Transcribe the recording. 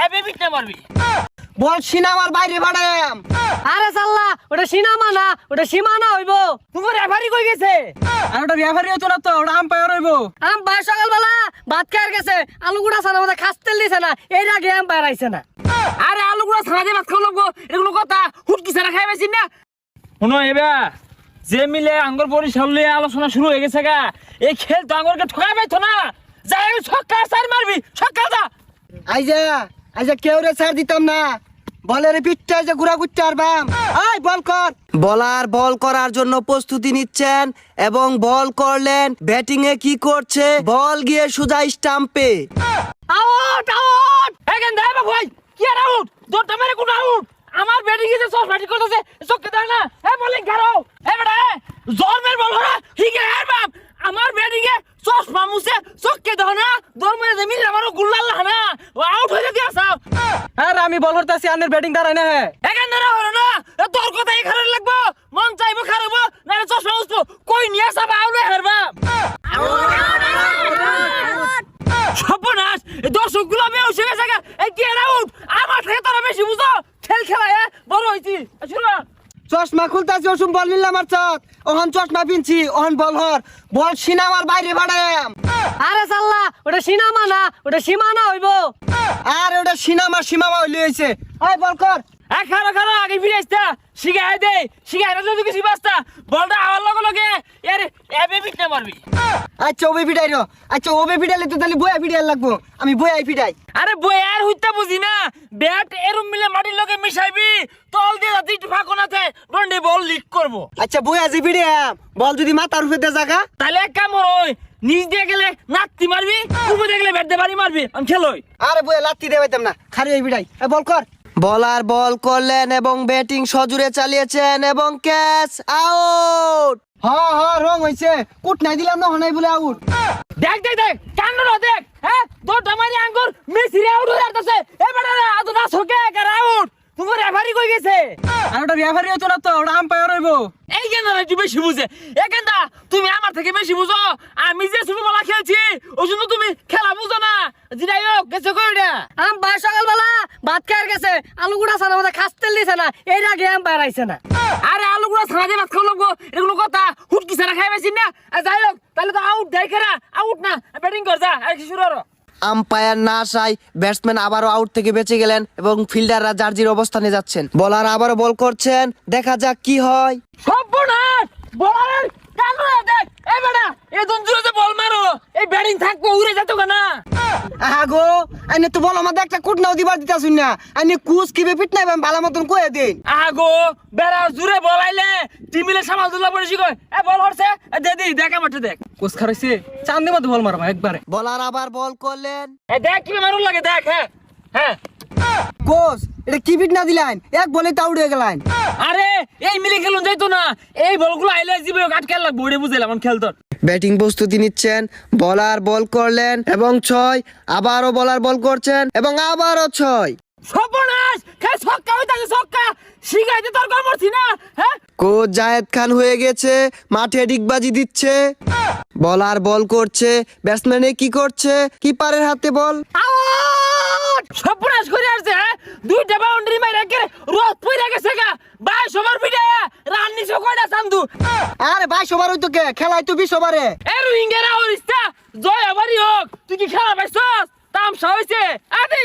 এবে বিট না মারবি বল সিনেমার বাইরে বাড়াম। আরে সাল্লা ওটা সিনেমা না, ওটা সীমানা হইবো। তুমি রেফারি কই গেছে? আর ওটা রেফারি হতো না তো, ওটা আম্পায়ার হইবো। আম্পায়ার সকালবেলা ভাত খাইয়া গেছে, আলু গুড়া ছানা মধ্যে খাস তেল দিছে না, এই আগে আম্পায়ার আইছে না। আরে আলু গুড়া ছানা দিয়ে ভাত খাওয়া লাগবো, এগুলো কথা হুটকি ছানা খাই বেশি না। শোনো এবা যে মিলে আঙ্গুর বরিশাল নিয়ে আলোচনা শুরু হয়ে গেছে গা, এই খেল তো আঙ্গুরকে ঠকাই পাইতো না। যাই ছক্কা চার মারবি, ছক্কা যা। আইজা কেউ রে ছাড় দিতাম না, বলের পিঠটা যে ঘুরা ঘুরতে পারবাম। আয় বল কর। বলার বল করার জন্য প্রস্তুতি নিচ্ছেন এবং বল করলেন। ব্যাটিং এ কি করছে? বল গিয়ে সুজা স্টাম্পে। আউট আউট এখান দে ভাই, কি আর আউট? দৌড়টা মেরে কোন আউট? আমার ব্যাটিং এ সস ব্যাটিং করতেছে, চক্কে দাও না। হে বলিং করো, হে বড়া জর্মের বল হরা ঠিক আছে বাপ। আমার ব্যাটিং এ সস মামুসে চক্কে দাও না, দৌড় মেরে জমিন আমারও গুল্লাল্লাহ না, ও আউট হয়ে দিয়া সব। আরে আমি বল করতেছি, আনের ব্যাটিং দাঁড়ায় না। এখান ধরে হলো না, তোর কথাই খারাপ লাগবো, মন চাইবো খারাপ না, চশমা উঠবো কই নিয়ে যাবা আউলে হারবা। সর্বনাশ, দর্শক গুলো বেউসে গেছে, এই কি আউট? আমার থেকে তোরা বেশি বুঝো, খেল খেলায় বড় হইছি। শুনো চশমা খুলতাছি, ওসুম বল নিলাম আর চক। ওহন চশমা পিনছি, ওহন বল হর। বল সিনেমার বাইরে বাড়াম। আরে সাল্লা ওটা সিনেমা না, ওটা সীমানা হইবো। আর ওটা সীমা হইলে হইছে। আয় বল কর। খারো খারো আগে ফিরে আসতা, শিখাই দে, শিখাই না যদি কিছু বাস্তা। বলটা আওয়ার লগে লগে এর এবে বিট না মারবি। আচ্ছা ওবে পিটাই রো। আচ্ছা ওবে পিটাইলে তো তাহলে বয়া পিটাই লাগবো। আমি বয়াই পিটাই। আরে বই আর হইতা বুঝি না, ব্যাট এরম মিলে মাটির লগে মিশাইবি, তল দিয়ে যাতে একটু ফাঁকো না থাকে, ডন্ডে বল লিক করবো। আচ্ছা বয়া যে পিটাম, বল যদি মাথার উপরে দে জায়গা। তাহলে এক কাম হয়, নিচ দিয়ে গেলে নাত্তি মারবি, উপরে গেলে ব্যাট দিয়ে বাড়ি মারবি, আমি খেলোই। আরে বয়া লাত্তি দে পাইতাম না, খালি ওই পিটাই। বল কর। বলার বল করলেন এবং ব্যাটিং সজোরে চালিয়েছেন এবং ক্যাচ আউট। হ্যাঁ রং হইছে, কুট নাই দিলাম না, হনাই বলে আউট। দেখ দেখ দেখ কান্নরা দেখ, হ্যাঁ দৌড়টা মারি আঙ্গুর মেসিরে আউট হয়ে যাচ্ছে। এবারে আজ না সকে কার আউট। তুমি রেফারি কই গেছে? আর ওটা রেফারি হতো না তো, ওটা আম্পায়ার হইবো। এই কেনরা তুই বেশি বুঝে, এখানটা তুমি আমার থেকে বেশি বুঝো। আমি যে ছোটবেলা খেলছি ওই জন্য তুমি খেলা বুঝো না। যাই হোক গেছে কই ওটা? আম্পায়ার সকালবেলা ভাত খাইয়া গেছে, আলু গুড়া ছানা মধ্যে খাস তেল দিছে না, এই আগে আম্পায়ার আইছে না। আরে আলু গুড়া ছানা দিয়ে ভাত খাওয়া লাগবো, এগুলো কথা হুটকি ছানা খাই বেশি না। যাই হোক তাহলে তো আউট দেয় খেরা, আউট না, ব্যাটিং কর যা, আর কি শুরু হলো। আম্পায়ার না আসায় ব্যাটসম্যান আবারও আউট থেকে বেঁচে গেলেন এবং ফিল্ডাররা জার্জির অবস্থানে যাচ্ছেন। বলার আবারও বল করছেন, দেখা যাক কি হয়। সর্বনাশ, বলারের কান্নরা দেখ। এই বেটা এই দঞ্জুরে যে বল মারো, এই ব্যাটিং থাকবো উড়ে যেত না। আগো আইনে তো বল আমাদের একটা কুট নাও দিবার দিতাছুন না। আইনে কুস কিবে পিট নাই ভালো মতন কয়ে দিন। আগো বেড়া জুড়ে বলাইলে টিমিলে সামাল দুলা পড়েছি কই। এ বল হরছে, দে দি দেখ আমারটা দেখ। কুস খারাইছে, চান্দে মতো বল মারবা একবারে। বলার আবার বল করলেন। এ দেখ কি মারুন লাগে দেখ। হ্যাঁ কোচ এটা কি পিট না দিলেন, এক বলে তো আউট হয়ে গেলেন। আরে এই মিলে খেলুন যাইতো না, এই বলগুলো আইলে জীবে আটকে লাগবো, ওরে বুঝাইলাম খেলতো। ব্যাটিং প্রস্তুতি নিচ্ছেন, বলার বল করলেন এবং 6। আবারও বলার বল করছেন এবং আবারও 6। সর্বনাশ, খেল ছক্কা হইতাছে, ছক্কা শিখাইতে তোর কম করছি না। হ্যাঁ কোচ জায়েদ খান হয়ে গেছে, মাঠে ডিগবাজি দিচ্ছে। বলার বল করছে, ব্যাটসম্যানে কি করছে, কিপারের হাতে বল। আউট, সর্বনাশ করে আসছে। দুইটা বাউন্ডারি মাইরা কে রোদ পইরা গেছে গা। 22 ওভার পিটায়া রান নিছে কয়টা চান্দু? আরে ভাই সবার হইতো কে, খেলাই তো 20 ওভারে। এ রোহিঙ্গারা হরিস্তা জয় আবারই হোক। তুই কি খেলা পাইছস? তামসা হইছে আদি।